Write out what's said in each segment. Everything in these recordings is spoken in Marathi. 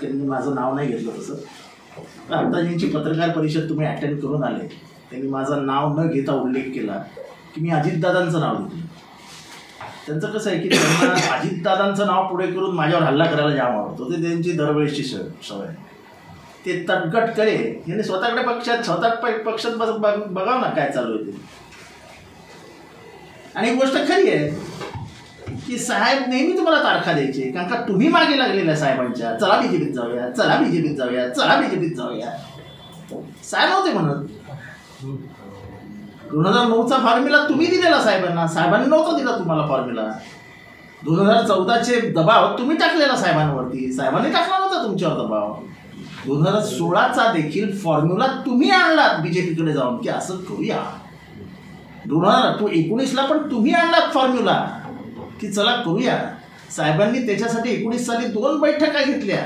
त्यांनी माझं नाव नाही घेतलं तसं. आता ज्यांची पत्रकार परिषद तुम्ही अटेंड करून आले त्यांनी माझं नाव न घेता उल्लेख केला की मी अजितदादांचं नाव घेतलं. त्यांचं कसं आहे की त्यांना अजितदादांचं नाव पुढे करून माझ्यावर हल्ला करायला जाम आवडतो. ते त्यांची दरवेळेसची सवय. ते तटगट करे यांनी स्वतः पक्षात बघाव ना काय चालू आहे ते. आणि एक गोष्ट खरी आहे की साहेब नेहमी तुम्हाला तारखा द्यायचे कारण का तुम्ही मागे लागलेल्या साहेबांच्या चला बीजेपीत जाऊया, चला बीजेपीत जाऊया, चला बीजेपीत जाऊया. साहेब नव्हते म्हणत. 2009चा फॉर्म्युला तुम्ही दिलेला साहेबांना, साहेबांनी नव्हता दिला तुम्हाला फॉर्म्युला. 2014चे दबाव तुम्ही टाकलेला साहेबांवरती, साहेबांनी टाकला नव्हता तुमच्यावर दबाव. 2016चा देखील फॉर्म्युला तुम्ही आणलात बीजेपीकडे जाऊन की असं करूया. 2019ला पण तुम्ही आणलात फॉर्म्युला की चला करूया. साहेबांनी त्याच्यासाठी 19 साली 2 बैठका घेतल्या.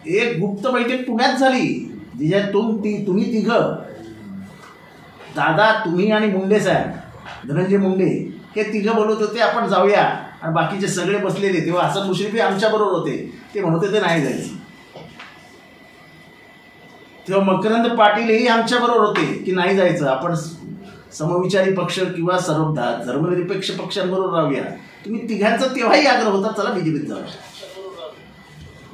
एक गुप्त बैठक पुण्यात झाली जिच्यात तुम्ही तिघं, दादा, तुम्ही आणि मुंडे साहेब, धनंजय मुंडे, हे तिघं बोलत होते आपण जाऊया. आणि बाकीचे सगळे बसलेले. तेव्हा हसन मुश्रीफी आमच्याबरोबर होते. ते म्हणत होते नाही जायचं. तेव्हा मकरंद पाटीलही आमच्याबरोबर होते की नाही जायचं, आपण समविचारी पक्ष किंवा सर्व धर्मनिरपेक्ष पक्षांबरोबर राहूया. तुम्ही तिघांचा तेव्हाही आग्रह होता चला बीजेपीत जाऊया.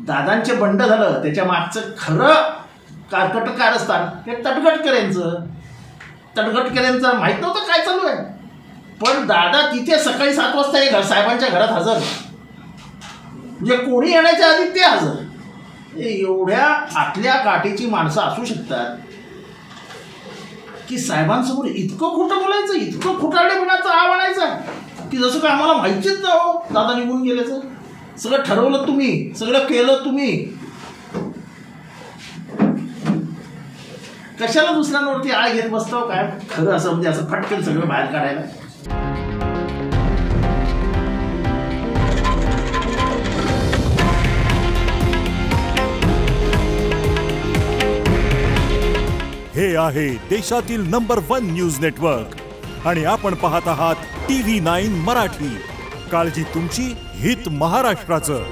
दादांचे बंड झालं त्याच्या मागचं खरं कारस्थान हे तटगटकरांचं. तटगटकरांचं माहीत नव्हतं काय चालू आहे. पण दादा तिथे सकाळी 7 वाजता हे साहेबांच्या घरात हजर. म्हणजे कोणी येण्याच्या आधी ते हजर. एवढ्या आतल्या काठीची माणसं असू शकतात की साहेबांसमोर इतकं खोटं बोलायचं, इतकं खोटारडेपणाचं आणायचं की जसं काय आम्हाला माहितीच नाही दादा निघून गेल्याचं. सगळं ठरवलं तुम्ही, सगळं केलं तुम्ही. कशाला दुसऱ्यांवरती आळ घेत बसतो काय खरं असं म्हणजे असं फटकन सगळं बाहेर काढायला. हे आहे देशातील नंबर 1 न्यूज नेटवर्क आणि आपण पाहत आहात TV9 मराठी. काळजी तुमची, हित महाराष्ट्राचं.